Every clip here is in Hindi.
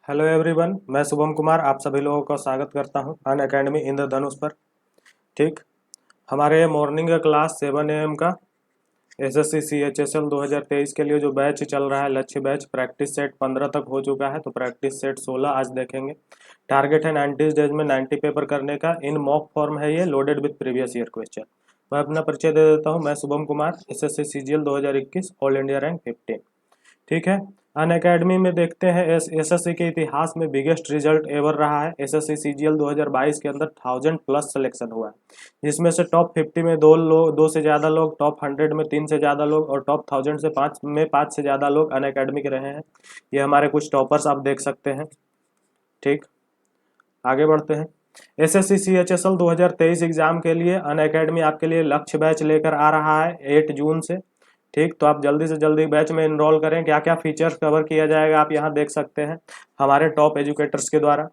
हेलो एवरीवन, मैं शुभम कुमार आप सभी लोगों का स्वागत करता हूं अन अकेडमी इंद्रधनुष पर। ठीक, हमारे मॉर्निंग का क्लास 7 AM का एसएससी CHSL 2023 के लिए जो बैच चल रहा है, लक्ष्य बैच, प्रैक्टिस सेट 15 तक हो चुका है, तो प्रैक्टिस सेट 16 आज देखेंगे। टारगेट है 90 डेज में 90 पेपर करने का। इन मॉक फॉर्म है ये, loaded with previous year question. मैं अपना परिचय दे देता हूँ। मैं Shubham Kumar, SSC CGL 2021, all India rank 15। ठीक है, अन अकेडमी में देखते हैं एसएससी के इतिहास में बिगेस्ट रिजल्ट एवर रहा है। एसएससी CGL 2022 के अंदर 1000+ सिलेक्शन हुआ है, जिसमें से टॉप 50 में दो से ज़्यादा लोग, टॉप 100 में 3 से ज़्यादा लोग और टॉप 1000 से 5 से ज़्यादा लोग अन अकेडमी के रहे हैं। ये हमारे कुछ टॉपर्स आप देख सकते हैं। ठीक, आगे बढ़ते हैं। एसएससी CHSL 2023 एग्जाम के लिए अन अकेडमी आपके लिए लक्ष्य बैच लेकर आ रहा है 8 जून से। ठीक, तो आप जल्दी से जल्दी बैच में इनरोल करें। क्या क्या फीचर्स कवर किया जाएगा आप यहाँ देख सकते हैं हमारे टॉप एजुकेटर्स के द्वारा।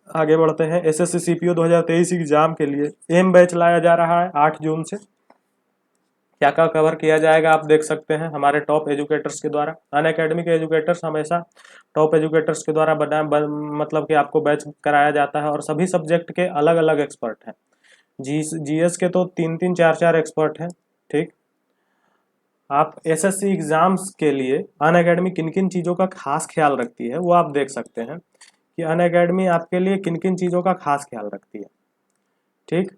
आगे बढ़ते हैं। एसएससी CPO 2023 एग्जाम के लिए एम बैच लाया जा रहा है 8 जून से। क्या क्या कवर किया जाएगा आप देख सकते हैं हमारे टॉप एजुकेटर्स के द्वारा। अन अकेडमी के एजुकेटर्स हमेशा टॉप एजुकेटर्स के द्वारा मतलब कि आपको बैच कराया जाता है और सभी सब्जेक्ट के अलग अलग एक्सपर्ट हैं। जीएस के तो 3-3 4-4 एक्सपर्ट हैं। ठीक, आप एसएससी एग्जाम्स के लिए अन अकेडमी किन किन चीज़ों का खास ख्याल रखती है वो आप देख सकते हैं कि अन अकेडमी आपके लिए किन किन चीज़ों का खास ख्याल रखती है। ठीक,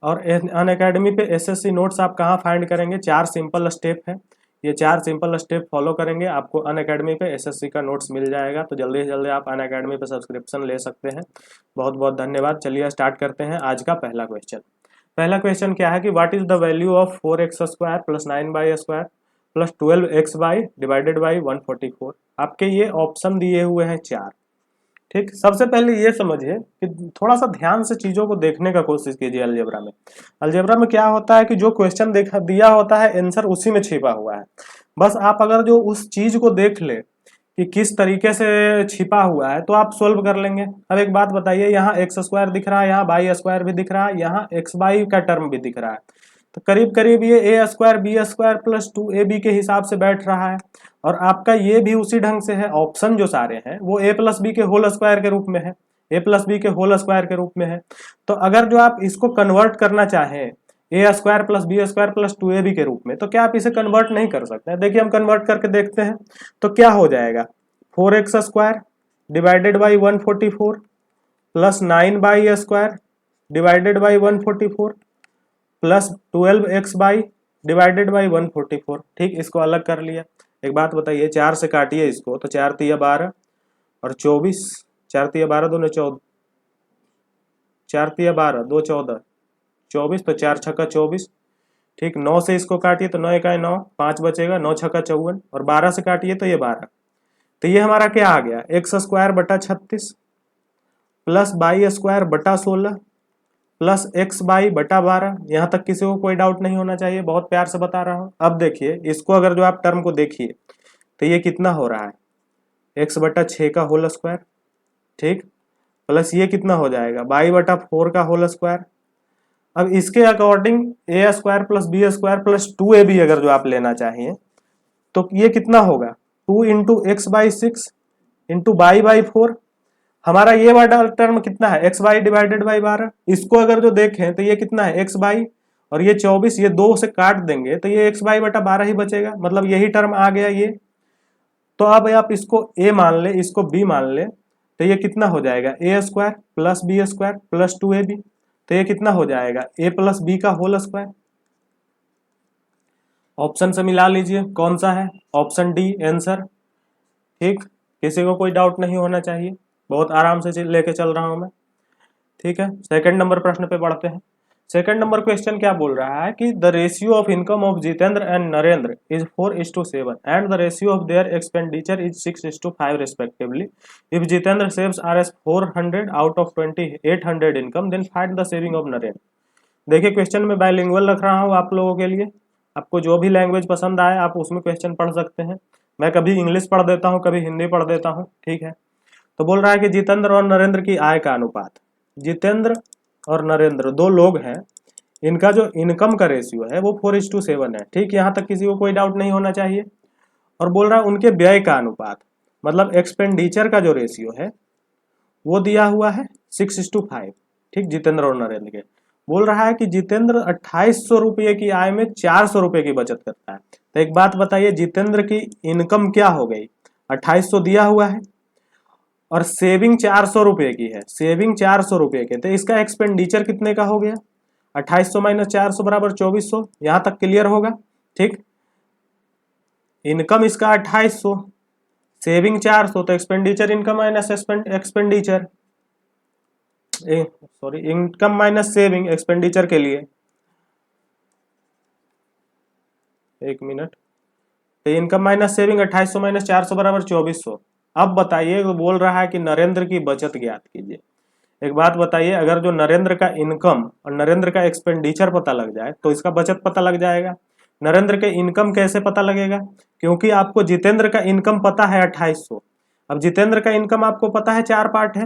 और अन अकेडमी पे एसएससी नोट्स आप कहाँ फाइंड करेंगे? 4 सिंपल स्टेप है। ये 4 सिंपल स्टेप फॉलो करेंगे आपको अन अकेडमी पे एसएससी का नोट्स मिल जाएगा। तो जल्दी से जल्दी आप अन अकेडमी पे सब्सक्रिप्शन ले सकते हैं। बहुत बहुत धन्यवाद। चलिए स्टार्ट करते हैं आज का पहला क्वेश्चन। पहला क्वेश्चन क्या है कि what is the value of 4x² plus 9y² plus 12xy divided by 144। आपके ये ऑप्शन दिए हुए हैं 4। ठीक, सबसे पहले ये समझिए कि थोड़ा सा ध्यान से चीजों को देखने का कोशिश कीजिए। अलजेब्रा में क्या होता है कि जो क्वेश्चन देखा दिया होता है आंसर उसी में छिपा हुआ है। बस आप अगर जो उस चीज को देख ले कि किस तरीके से छिपा हुआ है तो आप सोल्व कर लेंगे। अब एक बात बताइए, यहाँ x² दिख रहा है, यहाँ y² भी दिख रहा है, यहाँ xy का टर्म भी दिख रहा है, तो करीब करीब ये a² b² प्लस 2ab के हिसाब से बैठ रहा है। और आपका ये भी उसी ढंग से है। ऑप्शन जो सारे हैं वो a प्लस बी के होल स्क्वायर के रूप में है, a प्लस बी के होल स्क्वायर के रूप में है। तो अगर जो आप इसको कन्वर्ट करना चाहें a² plus b² plus 2ab के रूप में, तो क्या आप इसे कन्वर्ट नहीं कर सकते हैं? देखिए हम कन्वर्ट करके देखते हैं तो क्या हो जाएगा। 4x² divided by 144 plus 9y² divided by 144 plus 12xy divided by 144। ठीक, इसको अलग कर लिया। एक बात बताइए, 4 से काटिए इसको तो 4 तिया 12 और 24, 4 तिया 12 2 14, 4 तिया 12 2 14 24, तो 4 छक्का 24। ठीक, 9 से इसको काटिए तो 9 इकाई 9, 5 बचेगा, 9 छक्का 54 और 12 से काटिए तो ये 12। तो ये हमारा क्या आ गया, x² बटा 36 प्लस y² बटा 16 प्लस xy बटा 12। यहाँ तक किसी को कोई डाउट नहीं होना चाहिए, बहुत प्यार से बता रहा हूँ। अब देखिए इसको, अगर जो आप टर्म को देखिए तो ये कितना हो रहा है, x बटा 6 का होल स्क्वायर। ठीक, प्लस ये कितना हो जाएगा, y बटा 4 का होल स्क्वायर। अब इसके according a² plus b² plus 2ab अगर जो आप लेना चाहिए तो ये कितना होगा, 2 इंटू x/6 इंटू y/4। हमारा ये वाला टर्म कितना है, xy डिवाइडेड बाई 12। इसको अगर जो देखें तो ये कितना है, xy और ये 24, ये 2 से काट देंगे तो ये xy बटा 12 ही बचेगा, मतलब यही टर्म आ गया ये। तो अब आप इसको a मान ले, इसको b मान ले, तो ये कितना हो जाएगा, a² plus b² plus 2ab। तो ये कितना हो जाएगा, a प्लस b का होल स्क्वायर। ऑप्शन से मिला लीजिए कौन सा है, ऑप्शन डी आंसर। ठीक, किसी को कोई डाउट नहीं होना चाहिए, बहुत आराम से लेके चल रहा हूं मैं। ठीक है, सेकंड नंबर प्रश्न पे बढ़ते हैं। सेकंड नंबर क्वेश्चन क्या बोल रहा है कि the ratio of income of Jitendra and Narendra is 4:7 and the ratio of their expenditure is 6:5 respectively. If Jitendra saves Rs 400 out of 2800 income, then find the saving of Narendra. देखिए क्वेश्चन में बाइलिंगुअल रख रहा हूँ आप लोगों के लिए, आपको जो भी लैंग्वेज पसंद आए आप उसमें क्वेश्चन पढ़ सकते हैं। मैं कभी इंग्लिश पढ़ देता हूँ, कभी हिंदी पढ़ देता हूँ। ठीक है, तो बोल रहा है कि जितेंद्र और नरेंद्र की आय का अनुपात। जितेंद्र और नरेंद्र दो लोग हैं, इनका जो इनकम का रेशियो है वो 4:7 है। ठीक, यहाँ तक किसी को कोई डाउट नहीं होना चाहिए। और बोल रहा है उनके व्यय का अनुपात। मतलब एक्सपेंडिचर का जो रेशियो है वो दिया हुआ है 6:5। ठीक, जितेंद्र और नरेंद्र के। बोल रहा है कि जितेंद्र 2800 रुपये की आय में 400 रुपये की बचत करता है। तो एक बात बताइए, जितेंद्र की इनकम क्या हो गई? 2800 दिया हुआ है और सेविंग 400 रुपये की है, सेविंग 400 रुपये के। तो इसका एक्सपेंडिचर कितने का हो गया? 2800 माइनस 400 बराबर 2400। यहां तक क्लियर होगा? ठीक, इनकम इसका 2800, सेविंग 400, तो expenditure income minus expenditure, sorry income minus saving expenditure के लिए। एक मिनट, तो इनकम माइनस सेविंग 2800 माइनस 400 बराबर 2400। अब बताइए, बोल रहा है कि नरेंद्र की बचत ज्ञात कीजिए। एक बात बताइए, अगर जो नरेंद्र का इनकम और नरेंद्र का एक्सपेंडिचर पता लग जाए तो इसका बचत पता लग जाएगा। नरेंद्र के इनकम कैसे पता लगेगा? क्योंकि आपको जितेंद्र का इनकम पता है 2800, अब जितेंद्र का इनकम आपको पता है 4 पार्ट है,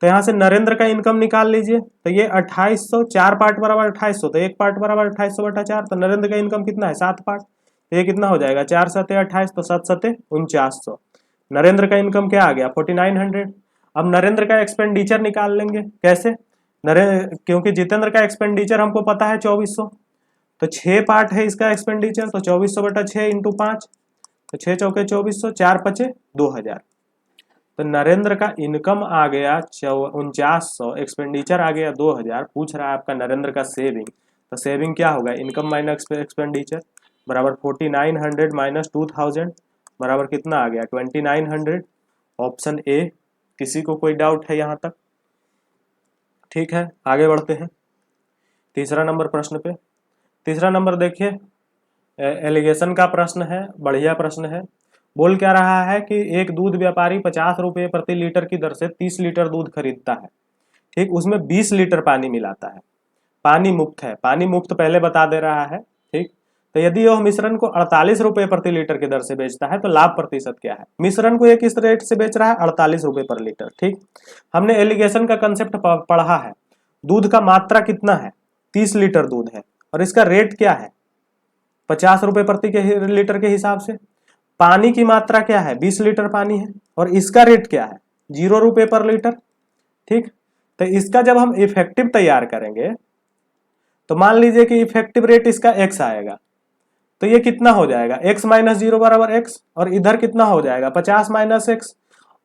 तो यहाँ से नरेंद्र का इनकम निकाल लीजिए। तो ये 2800, 4 पार्ट बराबर 2800, तो 1 पार्ट बराबर 2800/4। तो नरेंद्र का इनकम कितना है? 7 पार्ट, तो ये कितना हो जाएगा? 4 7 28, तो 7 7 4900। नरेंद्र का इनकम क्या आ गया? 4900। अब नरेंद्र का एक्सपेंडिचर निकाल लेंगे। कैसे? क्योंकि जितेंद्र का एक्सपेंडिचर हमको पता है 2400, तो 6 पार्ट है इसका एक्सपेंडिचर, तो 2400/6 इंटू 5, तो 6 चौके 2400, 4 पचे 2000। तो नरेंद्र का इनकम आ गया 4900, एक्सपेंडिचर आ गया 2000। पूछ रहा है आपका नरेंद्र का सेविंग, तो सेविंग क्या होगा? इनकम माइनस एक्सपेंडिचर बराबर 4900 माइनस 2000 बराबर कितना आ गया? 2900। Option A. किसी को कोई डाउट है यहाँ तक? ठीक है, आगे बढ़ते हैं तीसरा नंबर प्रश्न पे। तीसरा नंबर देखिए, एलिगेशन का प्रश्न है, बढ़िया प्रश्न है। बोल क्या रहा है कि एक दूध व्यापारी 50 रुपये प्रति लीटर की दर से 30 लीटर दूध खरीदता है। ठीक, उसमें 20 लीटर पानी मिलाता है। पानी मुक्त है, पानी मुक्त पहले बता दे रहा है। ठीक, तो यदि वह मिश्रण को 48 रुपये प्रति लीटर की दर से बेचता है तो लाभ प्रतिशत क्या है? मिश्रण को ये किस रेट से बेच रहा है? 48 रुपये पर लीटर। ठीक, हमने एलिगेशन का कंसेप्ट पढ़ा है। दूध का मात्रा कितना है? 30 लीटर दूध है और इसका रेट क्या है? 50 रुपये प्रति लीटर के हिसाब से। पानी की मात्रा क्या है? 20 लीटर पानी है और इसका रेट क्या है? 0 रुपये पर लीटर। ठीक, तो इसका जब हम इफेक्टिव तैयार करेंगे तो मान लीजिए कि इफेक्टिव रेट इसका x आएगा, तो ये कितना हो जाएगा? x माइनस 0 बराबर x, और इधर कितना हो जाएगा? 50 माइनस x।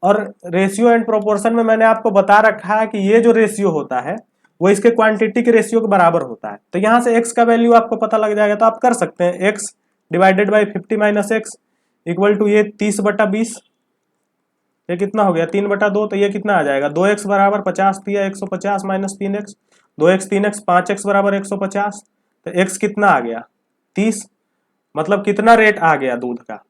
और रेशियो एंड प्रोपोर्शन में मैंने आपको बता रखा है कि ये जो रेशियो होता है वो इसके क्वांटिटी के रेशियो के बराबर होता है। तो यहां से x का वैल्यू आपको पता लग जाएगा, तो आप कर सकते हैं x divided by 50 minus x equal to ये 30/20। ये कितना हो गया? 3/2। तो ये कितना आ जाएगा? 2x बराबर 50 दिया 150 minus 3x, 2x 3x 5x बराबर 150। तो x कितना आ गया? 30। मतलब कितना रेट आ गया दूध का?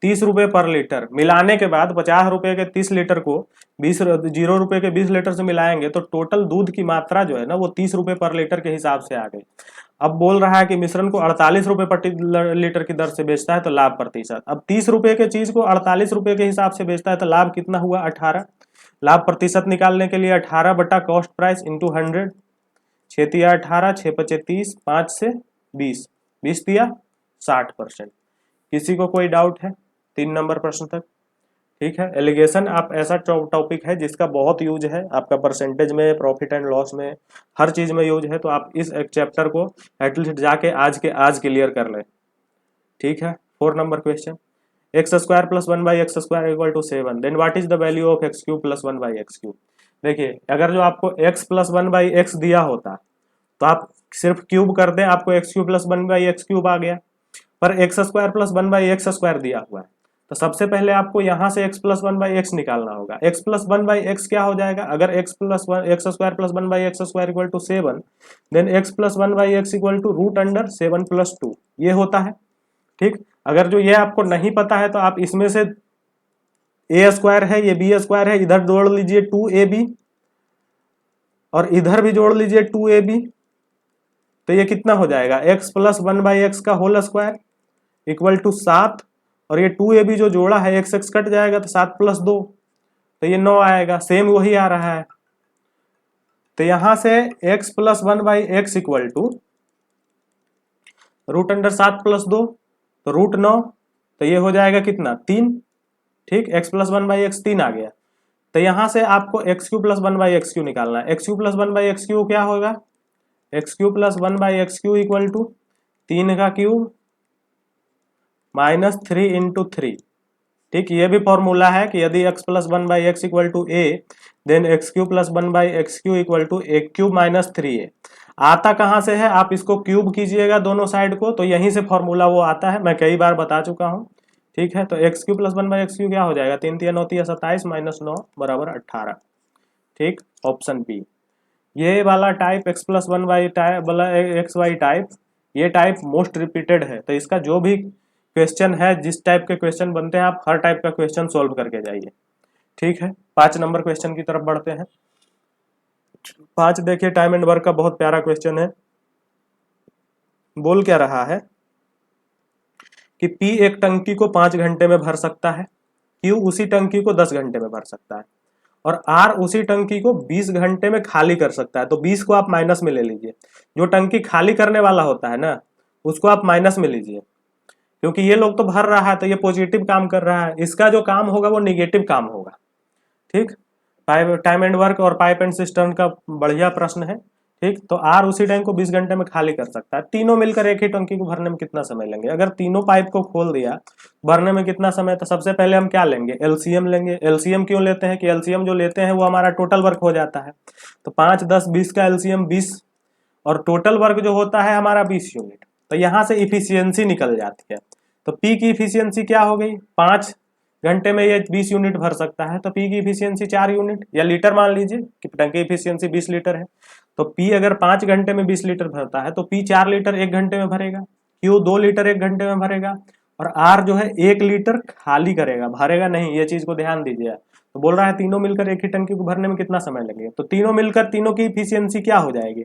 30 रुपये पर लीटर। मिलाने के बाद 50 रुपये के 30 लीटर को 0 रुपये के 20 लीटर से मिलाएंगे तो टोटल दूध की मात्रा जो है ना वो 30 रुपये पर लीटर के हिसाब से आ गई। अब बोल रहा है कि मिश्रण को 48 रुपये प्रति लीटर की दर से बेचता है तो लाभ प्रतिशत। अब 30 रुपये के चीज को 48 रुपये के हिसाब से बेचता है तो लाभ कितना हुआ? 18। लाभ प्रतिशत निकालने के लिए 18 बटा कॉस्ट प्राइस इंटू 100। 6 तिया 18, 6 पचे 30, 5 से 20, 20 तिया 60%। किसी को कोई डाउट है 3 नंबर प्रश्न तक? ठीक है, एलिगेशन आप ऐसा टॉपिक है जिसका बहुत यूज है आपका परसेंटेज में, प्रॉफिट एंड लॉस में, हर चीज में यूज है। तो आप इस एक चैप्टर को एटलीस्ट जाके आज क्लियर कर लें। ठीक है, 4 number question, x square plus 1/x square equal to 7, then what is the value of x cube plus 1/x cube. देखिए, अगर जो आपको x प्लस 1/x दिया होता तो आप सिर्फ क्यूब कर दें, आपको x cube plus 1/x cube आ गया। पर x square plus 1/x square दिया हुआ है तो सबसे पहले आपको यहां से x प्लस 1/x निकालना होगा। x प्लस 1/x क्या हो जाएगा? अगर x square plus 1/x square equal to 7, then x plus 1/x equal to root under 7 plus 2, ये होता है। ठीक, अगर जो ये आपको नहीं पता है तो आप इसमें से a स्क्वायर है, ये b स्क्वायर है, इधर जोड़ लीजिए 2ab और इधर भी जोड़ लीजिए 2ab, तो ये कितना हो जाएगा? x प्लस 1/x का होल स्क्वायर इक्वल टू 7, और ये 2ab जो जोड़ा है x x कट जाएगा तो 7 प्लस 2, तो ये 9 आएगा। सेम वही आ रहा है। तो यहां से x plus 1/x equal to root under 7 plus 2, तो रूट 9, तो ये हो जाएगा कितना? 3। ठीक, x plus one by x 3 आ गया। तो यहाँ से आपको x cube plus one by x cube निकालना है। X cube plus one by x cube क्या होगा, x cube plus one by x cube equal to 3 का क्यूब माइनस 3 इंटू 3। ठीक, ये भी फॉर्मूला है कि यदि x plus one by x equal to a then x cube plus one by x cube equal to a cube minus 3a। आता कहाँ से है, आप इसको क्यूब कीजिएगा दोनों साइड को, तो यहीं से फॉर्मूला वो आता है, मैं कई बार बता चुका हूँ। ठीक है, तो x cube plus one by x cube क्या हो जाएगा, 3 3 होती है 27 माइनस 9 बराबर 18। ठीक, ऑप्शन बी। ये वाला type x plus one by type वाला एक्स वाई टाइप, ये टाइप मोस्ट रिपीटेड है। तो इसका जो भी क्वेश्चन है, जिस टाइप के क्वेश्चन बनते हैं, आप हर टाइप का क्वेश्चन सोल्व करके जाइए। ठीक है, 5 नंबर क्वेश्चन की तरफ बढ़ते हैं। 5 देखिए, टाइम एंड वर्क का बहुत प्यारा क्वेश्चन है। बोल क्या रहा है कि P एक टंकी को 5 घंटे में भर सकता है, Q उसी टंकी को 10 घंटे में भर सकता है, और R उसी टंकी को 20 घंटे में खाली कर सकता है। तो 20 को आप माइनस में ले लीजिए, जो टंकी खाली करने वाला होता है ना, उसको आप माइनस में लीजिए, क्योंकि ये लोग तो भर रहा है तो ये पॉजिटिव काम कर रहा है, इसका जो काम होगा वो निगेटिव काम होगा। ठीक, टाइम एंड वर्क और पाइप एंड सिस्टम का बढ़िया प्रश्न है। ठीक, तो आर उसी टैंक को 20 घंटे में खाली कर सकता है। तीनों मिलकर एक ही टंकी को भरने में कितना समय लेंगे, अगर तीनों पाइप को खोल दिया भरने में कितना समय, तो सबसे पहले हम क्या लेंगे, एलसीएम लेंगे। एलसीएम क्यों लेते हैं कि एलसीएम जो लेते हैं वो हमारा टोटल वर्क हो जाता है। तो 5 10 20 का एलसीएम 20, और टोटल वर्क जो होता है हमारा 20 यूनिट। तो यहाँ से इफिशियंसी निकल जाती है। तो पी की इफिशियंसी क्या हो गई, 5 घंटे में ये 20 यूनिट भर सकता है, तो पी की इफिशियंसी 4 यूनिट, या लीटर मान लीजिए कि टंकी इफिशियंसी 20 लीटर है। तो पी अगर 5 घंटे में 20 लीटर भरता है तो पी 4 लीटर 1 घंटे में भरेगा, क्यू 2 लीटर 1 घंटे में भरेगा, और आर जो है 1 लीटर खाली करेगा, भरेगा नहीं। ये चीज को ध्यान दीजिए। तो बोल रहा है तीनों मिलकर एक ही टंकी को भरने में कितना समय लगेगा, तो तीनों मिलकर तीनों की इफिशियंसी क्या हो जाएगी,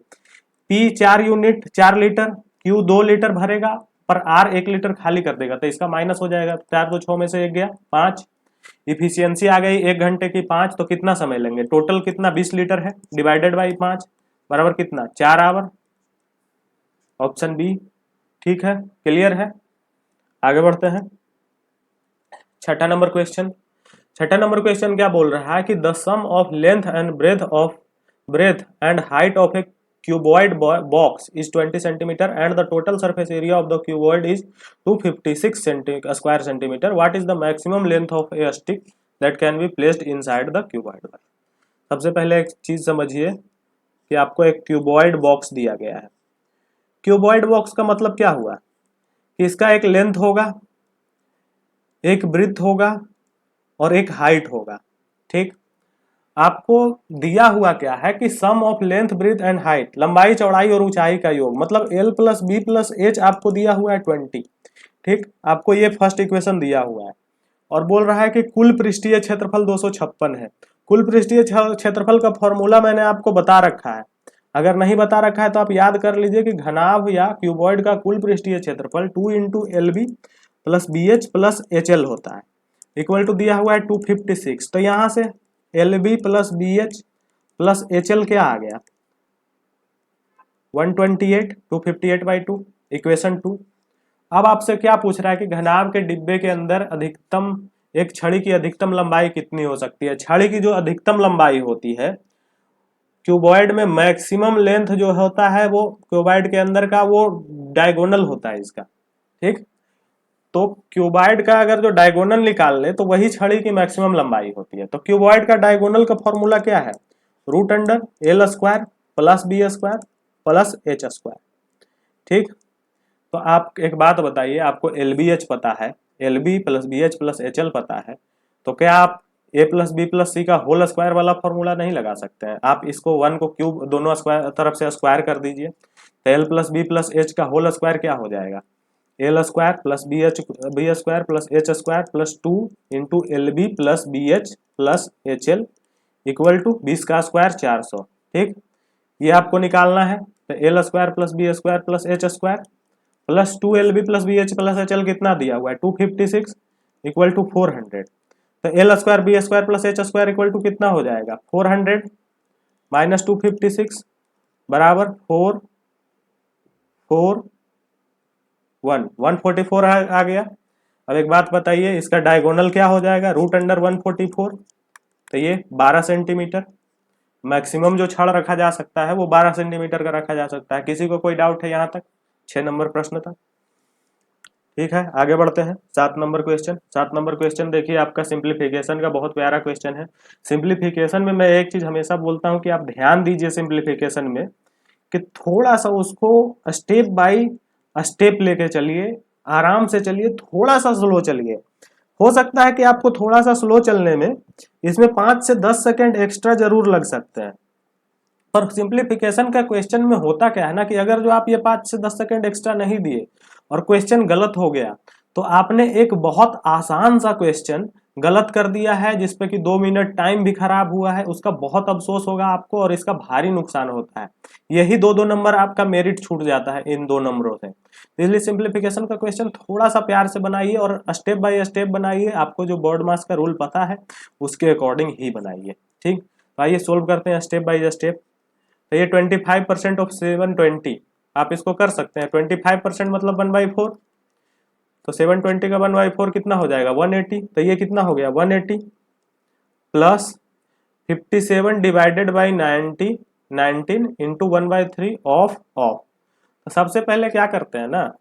P 4 unit 4 litre, Q 2 litre भरेगा, पर आर 1 लीटर खाली कर देगा, तो इसका माइनस हो जाएगा। 4 तो 6 में से 1 गया 5, इफिशियंसी आ गई 1 घंटे की 5, तो कितना समय लेंगे, टोटल कितना 20 लीटर है, डिवाइडेड बाई 5 बराबर कितना 4 आवर, ऑप्शन बी। ठीक है, क्लियर है। आगे बढ़ते हैं। छठा नंबर क्वेश्चन। छठा नंबर क्वेश्चन क्या बोल रहा है कि the sum of length and breadth and height of a cuboid box is 20 centimeter and the total surface area of the cuboid is 256 square centimeter. What is the maximum length of a stick that can be placed inside the cuboid? सबसे पहले एक चीज समझिए कि आपको एक क्यूबॉइड बॉक्स दिया गया है। क्यूबॉइड बॉक्स का मतलब क्या हुआ कि इसका एक लेंथ होगा, एक ब्रेथ होगा और एक हाइट होगा। ठीक, आपको दिया हुआ क्या है कि sum of length breadth and height, लंबाई चौड़ाई और ऊंचाई का योग, मतलब L plus B plus H आपको दिया हुआ है 20। ठीक, आपको ये फर्स्ट इक्वेशन दिया हुआ है, और बोल रहा है कि कुल पृष्ठीय क्षेत्रफल 256 है। कुल पृष्ठीय क्षेत्रफल का फॉर्मूला मैंने आपको बता रखा है, अगर नहीं बता रखा है तो आप याद कर लीजिए कि घनाभ या क्यूबॉइड का कुल पृष्ठीय क्षेत्रफल 2 into L B plus B H plus H L होता है, इक्वल टू दिया हुआ है 256। तो यहाँ से L B plus B H plus H L क्या आ गया 128, 258/2, इक्वेशन 2। अब आपसे क्या पूछ रहा है कि घनाभ के डिब्बे के अंदर अधिकतम एक छड़ी की अधिकतम लंबाई कितनी हो सकती है। छड़ी की जो अधिकतम लंबाई होती है क्यूबॉइड में, मैक्सिमम लेंथ जो होता है वो क्यूबॉइड के अंदर का वो डायगोनल होता है इसका। ठीक, तो क्यूबॉइड का अगर जो डायगोनल निकाल ले तो वही छड़ी की मैक्सिमम लंबाई होती है। तो क्यूबॉइड का डायगोनल का फॉर्मूला क्या है, root under L square plus B square plus H square. ठीक, तो आप एक बात बताइए, आपको एल बी एच पता है, L B plus B H plus H L पता है, तो क्या आप A plus B plus C का होल स्क्वायर वाला फॉर्मूला नहीं लगा सकते हैं। आप इसको 1 को क्यूब दोनों स्क्वायर तरफ से स्क्वायर कर दीजिए, तो L plus B plus H का होल स्क्वायर क्या हो जाएगा, L square plus B square plus H square plus 2 into L B plus B H plus H L equal to 20 का स्क्वायर 400। ठीक, ये आपको निकालना है। तो L square plus B square plus H square plus 2 L B plus B H plus H L कितना दिया हुआ है 256 इक्वल टू 400। तो L square B square plus H square equal to कितना हो जाएगा 400 माइनस 256 बराबर 4 4 1 144 आ गया। अब एक बात बताइए, इसका डायगोनल क्या हो जाएगा, रूट अंडर 144, तो ये 12 सेंटीमीटर। मैक्सिमम जो छड़ रखा जा सकता है वो 12 सेंटीमीटर का रखा जा सकता है। किसी को कोई डाउट है यहाँ तक? 6 नंबर प्रश्न था। ठीक है, आगे बढ़ते हैं। 7 नंबर क्वेश्चन। 7 नंबर क्वेश्चन देखिए आपका सिंप्लीफिकेशन का बहुत प्यारा क्वेश्चन है। सिंप्लीफिकेशन में मैं एक चीज हमेशा बोलता हूँ कि आप ध्यान दीजिए सिंप्लीफिकेशन में, कि थोड़ा सा उसको स्टेप बाय स्टेप लेके चलिए, आराम से चलिए, थोड़ा सा स्लो चलिए। हो सकता है कि आपको थोड़ा सा स्लो चलने में इसमें 5 से 10 सेकंड एक्स्ट्रा जरूर लग सकते हैं, पर सिंप्लीफिकेशन का क्वेश्चन में होता क्या है ना, कि अगर जो आप ये 5 से 10 सेकंड एक्स्ट्रा नहीं दिए और क्वेश्चन गलत हो गया, तो आपने एक बहुत आसान सा क्वेश्चन गलत कर दिया है, जिसपे कि 2 मिनट टाइम भी खराब हुआ है। उसका बहुत अफसोस होगा आपको और इसका भारी नुकसान होता है। यही 2-2 नंबर आपका मेरिट छूट जाता है इन 2 नंबरों से। इसलिए सिंप्लीफिकेशन का क्वेश्चन थोड़ा सा प्यार से बनाइए और स्टेप बाय स्टेप बनाइए। आपको जो बोर्ड मार्क्स का रूल पता है उसके अकॉर्डिंग ही बनाइए। ठीक, तो आइए सोल्व करते हैं स्टेप बाय स्टेप। तो ये 25% ऑफ 720, आप इसको कर सकते हैं। 25% मतलब 1/4, तो 720 का 1/4 कितना हो जाएगा, 180। तो ये कितना हो गया, 180 plus 57 divided by 90, 19 into 1/3 of. तो सबसे पहले क्या करते हैं ना,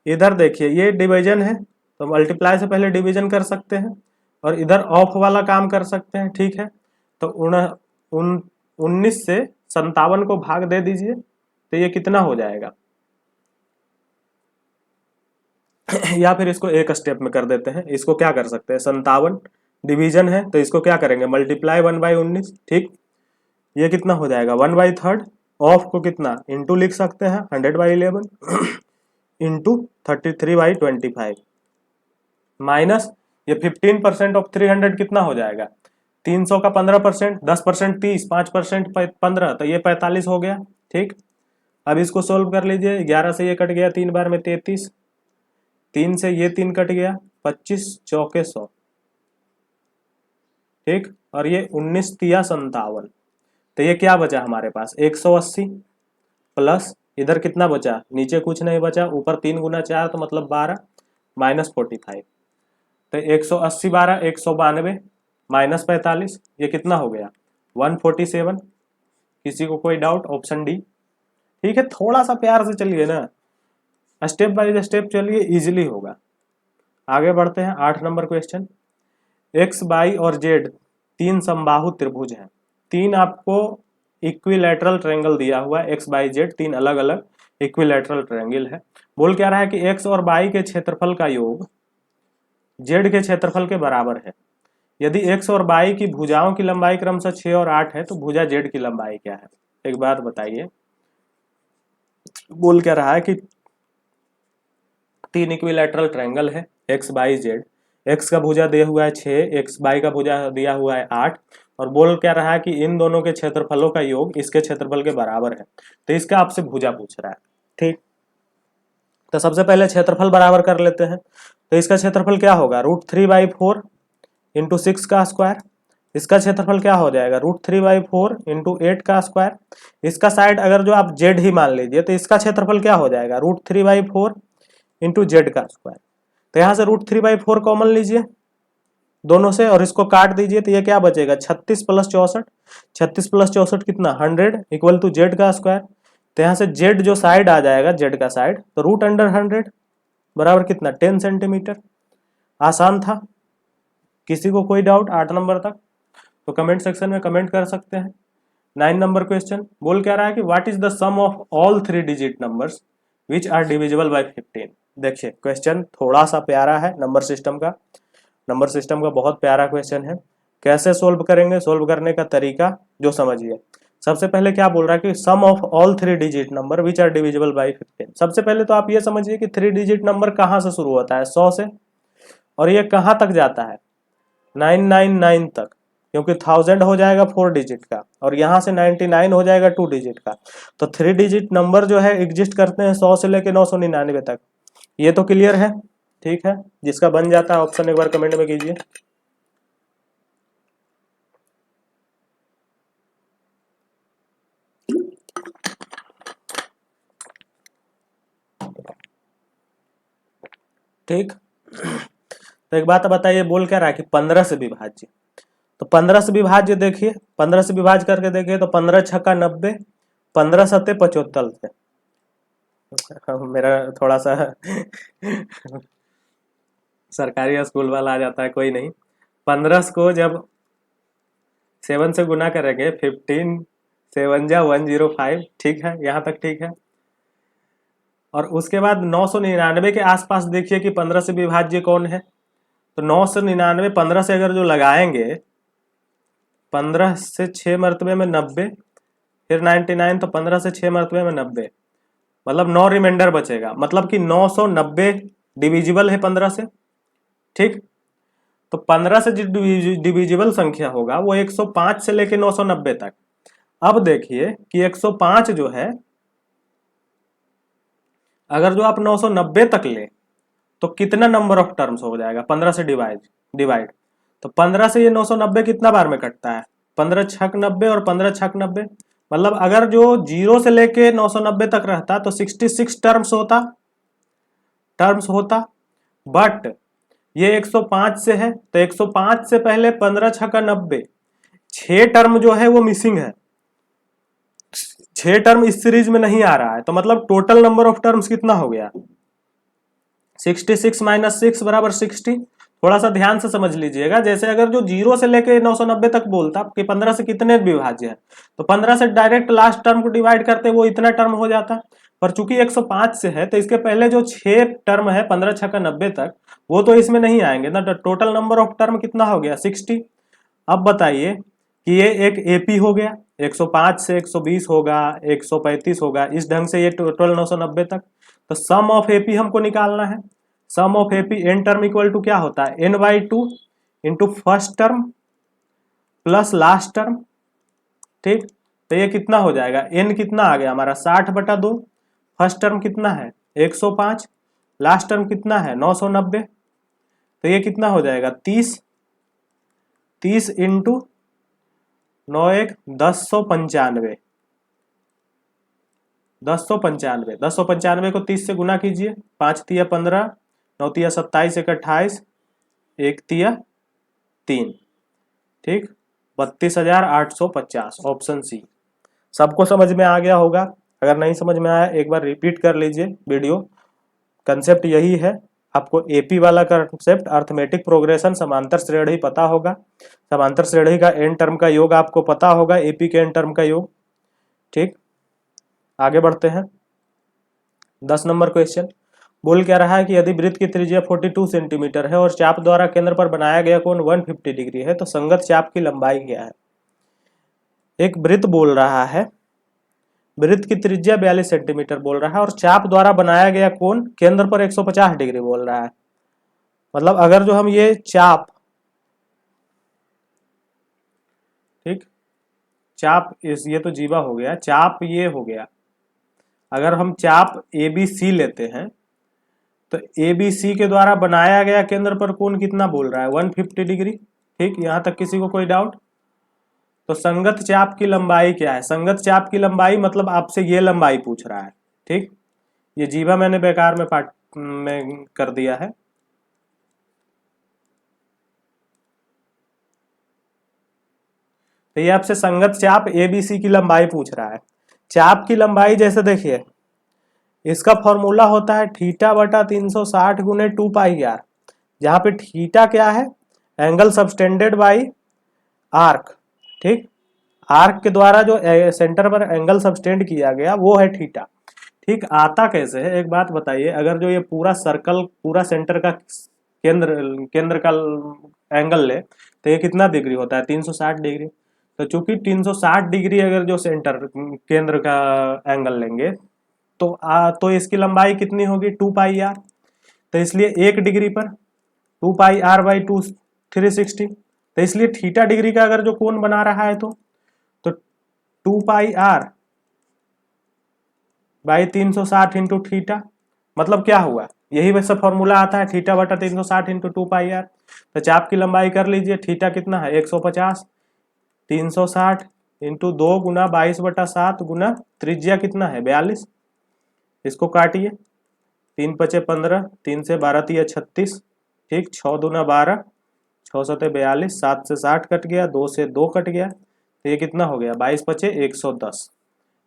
इधर देखिए ये डिवीजन है, तो मल्टीप्लाई से पहले डिवीजन कर सकते हैं और इधर ऑफ वाला काम कर सकते हैं। ठीक है, तो 19 से 57 को भाग दे दीजिए, तो ये कितना हो जाएगा या फिर इसको एक स्टेप में कर देते हैं। इसको क्या कर सकते हैं, 57 डिवीजन है तो इसको क्या करेंगे, मल्टीप्लाई 1/19। ठीक, ये कितना हो जाएगा, 1/3। ऑफ को कितना इंटू लिख सकते हैं, 100/11 इंटू 33/25 माइनस ये 15% ऑफ 300 कितना हो जाएगा, 300 का 15%, 10% 30, 5% 15, तो ये 45 हो गया। ठीक, अब इसको सोल्व कर लीजिए। 11 से ये कट गया 3 बार में 33, 3 से ये 3 कट गया, 25 चौके 100। ठीक, और ये 19 तिया 57, तो ये क्या बचा हमारे पास, 180 प्लस इधर कितना बचा, नीचे कुछ नहीं बचा, ऊपर 3 गुना 4 तो मतलब 12 माइनस 45। तो 180 12 192 माइनस 45, ये कितना हो गया, 147। किसी को कोई डाउट, ऑप्शन डी। ठीक है, थोड़ा सा प्यार से चलिए ना, स्टेप बाय स्टेप चलिए, इजीली होगा। आगे बढ़ते हैं। 8 नंबर क्वेश्चन। एक्स वाई और जेड 3 समबाहु त्रिभुज हैं। 3 आपको इक्विलैटरल ट्रायंगल दिया हुआ है, एक्स वाई जेड 3 अलग अलग इक्विलैटरल ट्रायंगल है। बोल क्या रहा है कि एक्स और वाई के क्षेत्रफल का योग जेड के क्षेत्रफल के बराबर है। यदि एक्स और वाई की भुजाओं की लंबाई क्रमशः 6 और 8 है, तो भुजा जेड की लंबाई क्या है। एक बात बताइए, बोल क्या रहा है कि 3 इक्विलैटरल ट्रायंगल है, एक्स वाई जेड। एक्स का भुजा दिया हुआ है 6, एक्स वाई का भुजा दिया हुआ है 8, और बोल क्या रहा है कि इन दोनों के क्षेत्रफलों का योग इसके क्षेत्रफल के बराबर है। तो इसका आपसे भुजा पूछ रहा है। ठीक, तो सबसे पहले क्षेत्रफल बराबर कर लेते हैं। तो इसका क्षेत्रफल क्या होगा, √3/4 इंटू 6 का स्क्वायर। इसका क्षेत्रफल क्या हो जाएगा, √3/4 इंटू 8 का स्क्वायर। इसका साइड अगर जो आप जेड ही मान लीजिए, तो इसका क्षेत्रफल क्या हो जाएगा, √3/4 इंटू जेड का स्क्वायर। तो यहाँ से √3/4 कॉमन लीजिए दोनों से और इसको काट दीजिए, तो ये क्या बचेगा, 36 प्लस 64। 36 प्लस 64 कितना, 100 इक्वल टू जेड का स्क्वायर। तो यहाँ से जेड जो साइड आ जाएगा, जेड का साइड, तो √100 बराबर कितना, 10 सेंटीमीटर। आसान था। किसी को कोई डाउट 8 नंबर तक, तो कमेंट सेक्शन में कमेंट कर सकते हैं। 9 नंबर क्वेश्चन। बोल क्या रहा है कि what is the sum of all 3 digit numbers which are divisible by 15। देखिए क्वेश्चन थोड़ा सा प्यारा है, नंबर सिस्टम का बहुत प्यारा क्वेश्चन है। कैसे सोल्व करेंगे, सोल्व करने का तरीका जो समझिए। सबसे पहले क्या बोल रहा है कि sum of all 3 digit number which are divisible by 15। सबसे पहले तो आप ये समझिए कि 3 डिजिट नंबर कहाँ से शुरू होता है, 100 से, और ये कहाँ तक जाता है, 999 तक, क्योंकि 1000 हो जाएगा 4 डिजिट का, और यहाँ से 99 हो जाएगा 2 डिजिट का। तो 3 डिजिट नंबर जो है एग्जिस्ट करते हैं 100 से लेकर 999 तक। ये तो क्लियर है। ठीक है, जिसका बन जाता है ऑप्शन एक बार कमेंट में कीजिए। ठीक। तो एक बात बताइए, बोल क्या रहा है कि 15 से विभाज्य। तो 15 से विभाज्य देखिए, 15 से विभाज्य करके देखिए तो 15 छक्का 90, 15 सत्ते 75 से। मेरा थोड़ा सा सरकारी स्कूल वाला आ जाता है, कोई नहीं। 15 को जब 7 से गुना करेंगे 15, 7 जा 105, ठीक है, यहाँ तक ठीक है। और उसके बाद 999 के आसपास देखिए कि 15 से विभाज्य कौन है। तो 999 15 से अगर जो लगाएंगे, 15 से 6 मरतबे में 90, फिर 99, तो 15 से 6 मरतबे में 90, मतलब 9 रिमाइंडर बचेगा। मतलब कि 990 डिविजिबल है 15 से, ठीक। तो 15 से जो डिविजिबल संख्या होगा वो 105 से लेके 990 तक। अब देखिए कि 105 जो है, अगर जो आप 990 तक ले तो कितना नंबर ऑफ टर्म्स हो जाएगा 15 से डिवाइड। तो 15 से ये 990 कितना बार में कटता है, 15 छक 90 और 15 छक 90, मतलब अगर जो 0 से लेके 990 तक रहता तो 66 टर्म्स होता। बट ये 105 से है, तो 105 से पहले 15 छक्का 90, 6 टर्म जो है वो मिसिंग है, 6 टर्म इस सीरीज में नहीं आ रहा है। तो मतलब टोटल नंबर ऑफ टर्म्स कितना हो गया, 66 माइनस 6 बराबर 60। थोड़ा सा ध्यान से समझ लीजिएगा, जैसे अगर जो 0 से लेके 990 तक बोलता कि 15 से कितने विभाज्य है, तो 15 से डायरेक्ट लास्ट टर्म को डिवाइड करते वो इतना टर्म हो जाता। पर चूंकि 105 से है तो इसके पहले जो 6 टर्म है 15 छक्का 90 तक, वो तो इसमें नहीं आएंगे ना। टोटल नंबर ऑफ टर्म कितना हो गया, 60। अब बताइए कि ये एक एपी हो गया, 105 से 120 होगा, 135 होगा, इस ढंग से ये टोटल 990 तक। तो सम ऑफ एपी हमको निकालना है। Sum of AP N term equal to क्या होता है, n/2 into first term plus last term, ठीक। तो ये कितना हो जाएगा, n कितना आ गया हमारा 60/2, फर्स्ट टर्म कितना है 105, लास्ट टर्म कितना है 990, तो ये कितना हो जाएगा 30 इंटू 9 1 1095, 1095 को 30 से गुना कीजिए, 5 तिया 15, 9 तिया 27, 1 28, 1 तिया 3, ठीक, 32,850, ऑप्शन सी। सबको समझ में आ गया होगा, अगर नहीं समझ में आया एक बार रिपीट कर लीजिए वीडियो। कंसेप्ट यही है, आपको एपी वाला कंसेप्ट अर्थमेटिक प्रोग्रेशन समांतर श्रेणी पता होगा, समांतर श्रेणी का एन टर्म का योग आपको पता होगा, एपी के एन टर्म का योग, ठीक। आगे बढ़ते हैं। 10 नंबर क्वेश्चन बोल क्या रहा है कि यदि वृत्त की त्रिज्या 42 सेंटीमीटर है और चाप द्वारा केंद्र पर बनाया गया कोण 150 डिग्री है, तो संगत चाप की लंबाई क्या है। एक वृत्त बोल रहा है, वृत्त की त्रिज्या 42 सेंटीमीटर बोल रहा है और चाप द्वारा बनाया गया कोण केंद्र पर 150 डिग्री बोल रहा है। मतलब अगर जो हम ये चाप, ठीक, चाप ये तो जीवा हो गया, चाप ये हो गया। अगर हम चाप ABC लेते हैं तो ABC के द्वारा बनाया गया केंद्र पर कोण कितना बोल रहा है 150 डिग्री, ठीक। यहां तक किसी को कोई डाउट। तो संगत चाप की लंबाई क्या है, संगत चाप की लंबाई मतलब आपसे ये लंबाई पूछ रहा है, ठीक। ये जीवा मैंने बेकार में पार्ट में कर दिया है। तो ये आपसे संगत चाप ABC की लंबाई पूछ रहा है। चाप की लंबाई जैसे देखिए, इसका फॉर्मूला होता है θ/360 गुने 2πr, जहां पे थीटा क्या है, एंगल सबटेंडेड बाई आर्क, ठीक। आर्क के द्वारा जो सेंटर पर एंगल सबटेंड किया गया वो है थीटा, ठीक। आता कैसे है एक बात बताइए, अगर जो ये पूरा सर्कल पूरा सेंटर का केंद्र का एंगल ले तो ये कितना डिग्री होता है 360 डिग्री। तो चूंकि 360 डिग्री अगर जो सेंटर केंद्र का एंगल लेंगे तो इसकी लंबाई कितनी होगी 2πr। तो इसलिए 1 डिग्री पर 2πr/2 360, तो इसलिए थीटा डिग्री का अगर जो कोण बना रहा है तो 2πr/360 इंटू थीटा, मतलब क्या हुआ, यही वैसा फॉर्मूला आता है θ/360 इंटू 2πr। तो चाप की लंबाई कर लीजिए, थीटा कितना है 150, 360 इंटू 2 गुना 22/7 गुना त्रिज्या कितना है 42, इसको काटिए 3 पचे 15, 3 से 12 तिया 36, ठीक, 6 दूना 12, 6 सते 42, 7 से 60 कट गया, 2 से 2 कट गया, तो ये कितना हो गया, 22 पचे 110,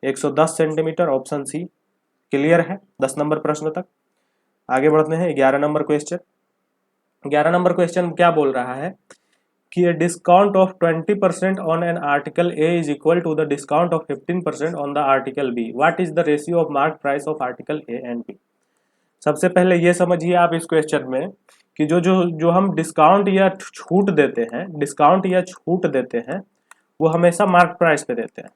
110 सेंटीमीटर। ऑप्शन सी क्लियर है 10 नंबर प्रश्न तक। आगे बढ़ते हैं 11 नंबर क्वेश्चन। 11 नंबर क्वेश्चन क्या बोल रहा है कि a discount of 20% on an article A is equal to the discount of 15% on the article B. What is the ratio of market price of article A and B? सबसे पहले ये समझिए आप इस क्वेश्चन में कि जो जो जो हम डिस्काउंट या छूट देते हैं, डिस्काउंट या छूट देते हैं, वो हमेशा मार्क प्राइस पे देते हैं।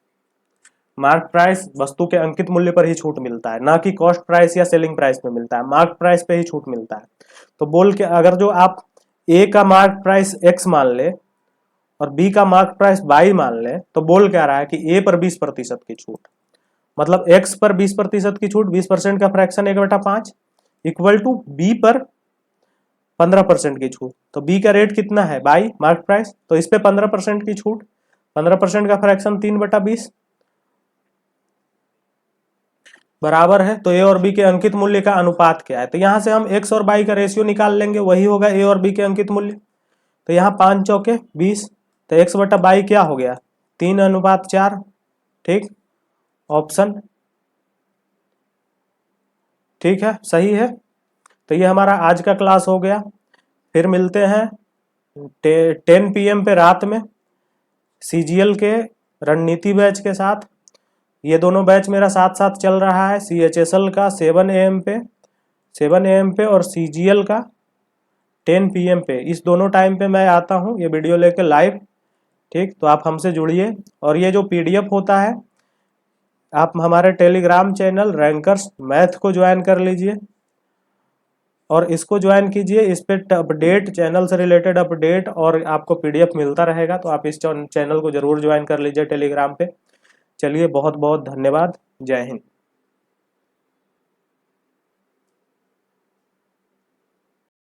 मार्क प्राइस वस्तु के अंकित मूल्य पर ही छूट मिलता है, ना कि कॉस्ट प्राइस या सेलिंग प्राइस पे मिलता है, मार्क प्राइस पे ही छूट मिलता है। तो बोल के अगर जो आप ए का मार्क प्राइस x मान ले और बी का मार्क प्राइस y मान ले, तो बोल क्या रहा है कि ए पर 20% की छूट, मतलब x पर 20% की छूट, 20% का फ्रैक्शन 1/5 इक्वल टू बी पर 15% की छूट। तो बी का रेट कितना है, y मार्क प्राइस, तो इस पे 15% की छूट, 15% का फ्रैक्शन 3/20 बराबर है। तो ए और बी के अंकित मूल्य का अनुपात क्या है, तो यहां से हम x और y का रेशियो निकाल लेंगे, वही होगा ए और बी के अंकित मूल्य। तो यहाँ 5 चौके 20, तो x बटा बाई क्या हो गया, 3:4, ठीक, ऑप्शन ठीक है, सही है। तो ये हमारा आज का क्लास हो गया। फिर मिलते हैं 10 PM पे रात में CGL के रणनीति बैच के साथ। ये दोनों बैच मेरा साथ साथ चल रहा है, CHSL का 7 AM पे और CGL का 10 PM पे। इस दोनों टाइम पे मैं आता हूँ ये वीडियो लेके लाइव, ठीक। तो आप हमसे जुड़िए, और ये जो PDF होता है आप हमारे टेलीग्राम चैनल रैंकर्स मैथ को ज्वाइन कर लीजिए और इसको ज्वाइन कीजिए। इस पे अपडेट, चैनल से रिलेटेड अपडेट और आपको PDF मिलता रहेगा, तो आप इस चैनल को जरूर ज्वाइन कर लीजिए टेलीग्राम पे। चलिए, बहुत बहुत धन्यवाद। जय हिंद।